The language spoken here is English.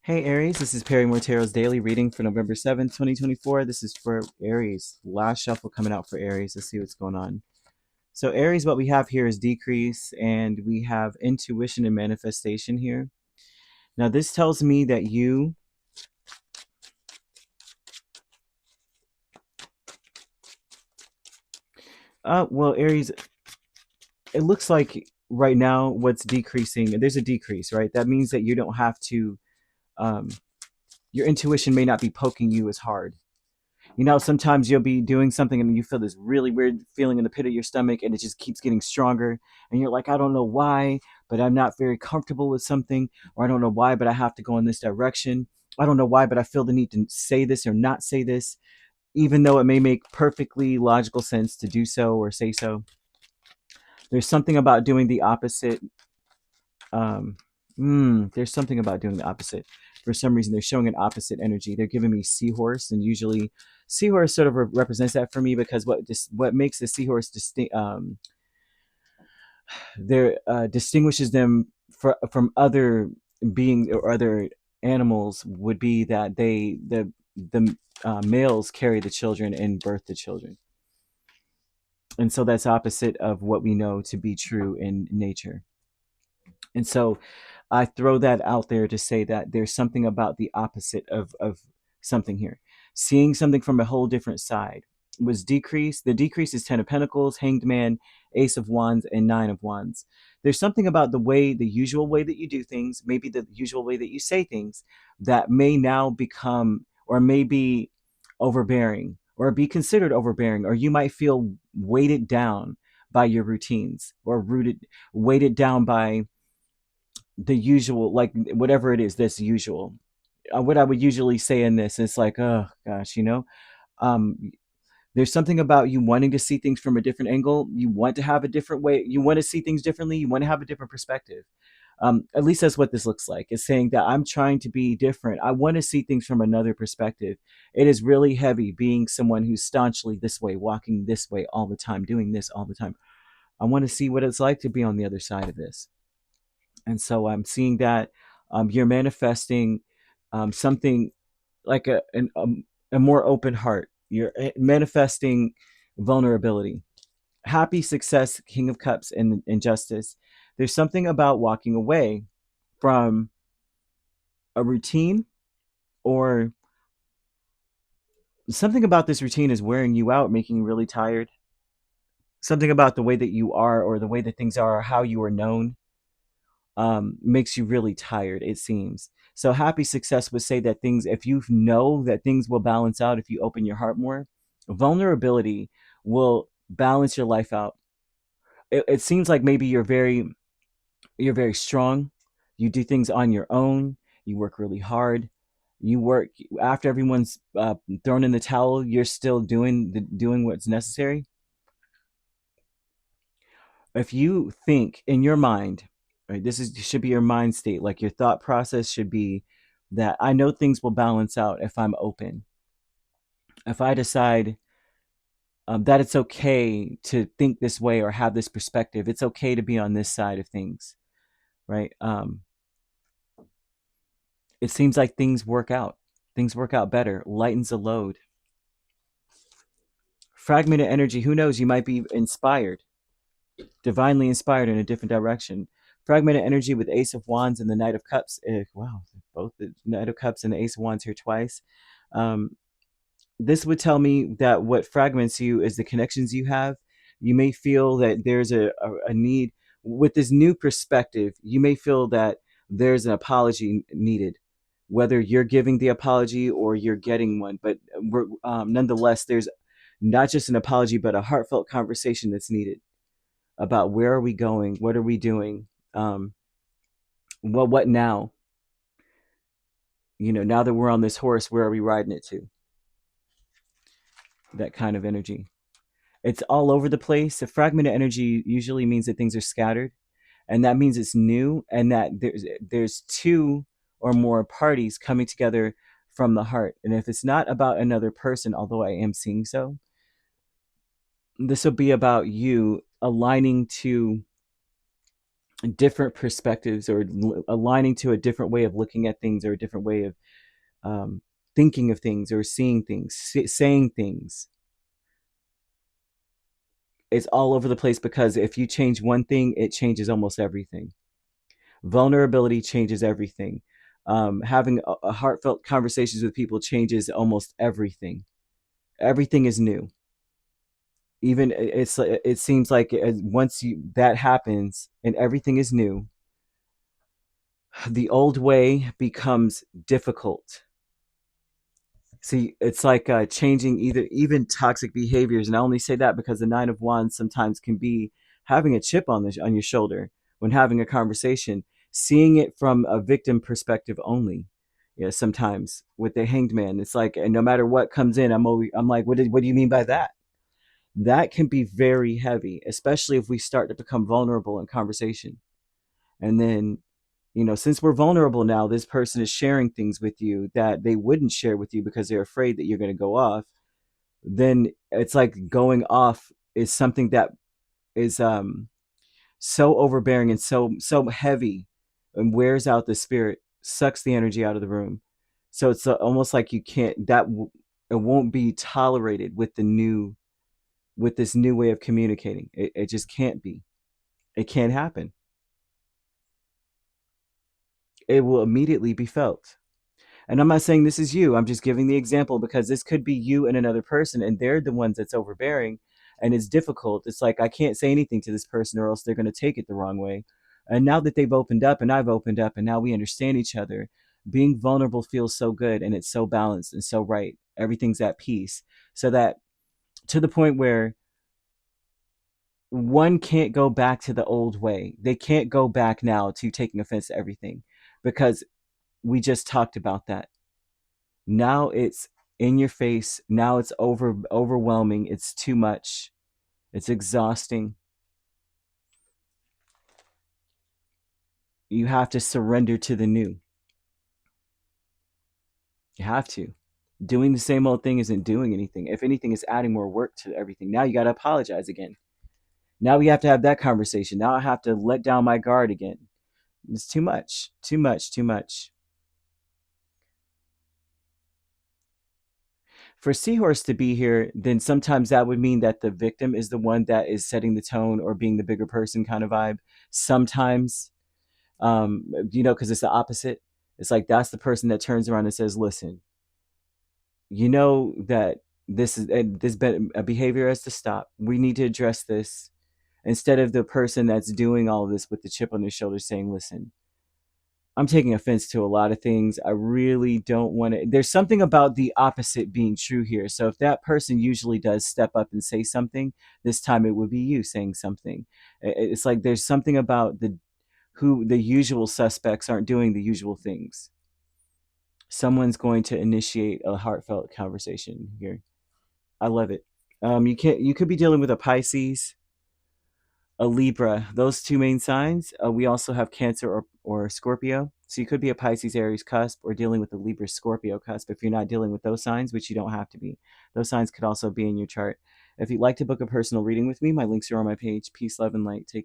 Hey Aries, this is Perrymore Tarot's daily reading for November 7th, 2024. This is for Aries. Last shuffle coming out for Aries. Let's see what's going on. So Aries, what we have here is decrease, and we have intuition and manifestation here. Now this tells me that well, Aries, it looks like right now what's decreasing, there's a decrease, right? That means that you don't have to, um, your intuition may not be poking you as hard. You know, sometimes you'll be doing something and you feel this really weird feeling in the pit of your stomach and it just keeps getting stronger. And you're like, I don't know why, but I'm not very comfortable with something. Or I don't know why, but I have to go in this direction. I don't know why, but I feel the need to say this or not say this, even though it may make perfectly logical sense to do so or say so. There's something about doing the opposite. Um, there's something about doing the opposite. For some reason, they're showing an opposite energy. They're giving me seahorse, and usually, seahorse sort of represents that for me because what makes the seahorse distinct, there distinguishes them from other beings or other animals would be that the males carry the children and birth the children, and so that's opposite of what we know to be true in nature. And so I throw that out there to say that there's something about the opposite of something here. Seeing something from a whole different side was decrease. The decrease is 10 of Pentacles, Hanged Man, Ace of Wands, and Nine of Wands. There's something about the usual way that you do things, maybe the usual way that you say things, that may now become or may be overbearing or be considered overbearing, or you might feel weighted down by your routines or weighted down by the usual, like whatever it is that's usual. What I would usually say in this is like, oh gosh, um, there's something about you wanting to see things from a different angle. You want to have a different way. You want to see things differently. You want to have a different perspective. At least that's what this looks like. It's saying that I'm trying to be different. I want to see things from another perspective. It is really heavy being someone who's staunchly this way, walking this way all the time, doing this all the time. I want to see what it's like to be on the other side of this. And so I'm seeing that you're manifesting something like a more open heart. You're manifesting vulnerability, happy success, King of Cups, and Justice. There's something about walking away from a routine, or something about this routine is wearing you out, making you really tired. Something about the way that you are, or the way that things are, or how you are known, makes you really tired, it seems. So happy success would say that things, if you know that things will balance out if you open your heart more, vulnerability will balance your life out. It seems like maybe you're very strong. You do things on your own. You work really hard. You work after everyone's thrown in the towel. You're still doing what's necessary. If you think in your mind, right, should be your mind state, like your thought process should be that I know things will balance out if I'm open. If I decide that it's okay to think this way or have this perspective, it's okay to be on this side of things, right? It seems like things work out. Things work out better, lightens the load. Fragmented energy, who knows? You might be inspired, divinely inspired in a different direction. Fragmented energy with Ace of Wands and the Knight of Cups. Wow, both the Knight of Cups and the Ace of Wands here twice. Um, this would tell me that what fragments you is the connections you have. You may feel that there's a need with this new perspective. You may feel that there's an apology needed, whether you're giving the apology or you're getting one. But nonetheless, there's not just an apology, but a heartfelt conversation that's needed about where are we going, what are we doing, well, what now? Now that we're on this horse, where are we riding it to? That kind of energy. It's all over the place. A fragmented energy usually means that things are scattered, and that means it's new, and that there's two or more parties coming together from the heart. And if it's not about another person, although I am seeing so, this will be about you aligning to different perspectives, or aligning to a different way of looking at things, or a different way of um, thinking of things, or seeing things, saying things. It's all over the place, because if you change one thing, it changes almost everything. Vulnerability changes everything. Having a heartfelt conversations with people changes almost everything. Everything is new. Even it seems like once that happens and everything is new, the old way becomes difficult. See, it's like changing even toxic behaviors, and I only say that because the Nine of Wands sometimes can be having a chip on your shoulder when having a conversation, seeing it from a victim perspective only. Yeah, sometimes with the Hanged Man, it's like, and no matter what comes in, I'm like, what do you mean by that? That can be very heavy, especially if we start to become vulnerable in conversation. And then, since we're vulnerable now, this person is sharing things with you that they wouldn't share with you because they're afraid that you're going to go off. Then it's like going off is something that is so overbearing and so heavy, and wears out the spirit, sucks the energy out of the room. So it's almost like you can't, it won't be tolerated with this new way of communicating. It just can't be. It can't happen. It will immediately be felt. And I'm not saying this is you. I'm just giving the example because this could be you and another person, and they're the ones that's overbearing, and it's difficult. It's like I can't say anything to this person, or else they're going to take it the wrong way. And now that they've opened up and I've opened up, and now we understand each other, being vulnerable feels so good, and it's so balanced and so right. Everything's at peace. So that, to the point where one can't go back to the old way. They can't go back now to taking offense to everything, because we just talked about that. Now it's in your face. Now it's overwhelming. It's too much. It's exhausting. You have to surrender to the new. You have to. Doing the same old thing isn't doing anything. If anything, it's adding more work to everything. Now you got to apologize again. Now we have to have that conversation. Now I have to let down my guard again. It's too much. Too much. Too much. For Seahorse to be here, then sometimes that would mean that the victim is the one that is setting the tone or being the bigger person kind of vibe. Sometimes, because it's the opposite. It's like that's the person that turns around and says, "Listen, you know that this behavior has to stop. We need to address this." Instead of the person that's doing all of this with the chip on their shoulder saying, "Listen, I'm taking offense to a lot of things. I really don't want to." There's something about the opposite being true here. So if that person usually does step up and say something, this time it would be you saying something. It's like there's something about the usual suspects aren't doing the usual things. Someone's going to initiate a heartfelt conversation here. I love it. You could be dealing with a Pisces, a Libra, those two main signs. We also have Cancer or Scorpio. So you could be a Pisces Aries cusp, or dealing with a Libra Scorpio cusp if you're not dealing with those signs, which you don't have to be. Those signs could also be in your chart. If you'd like to book a personal reading with me, my links are on my page. Peace, love, and light. Take care.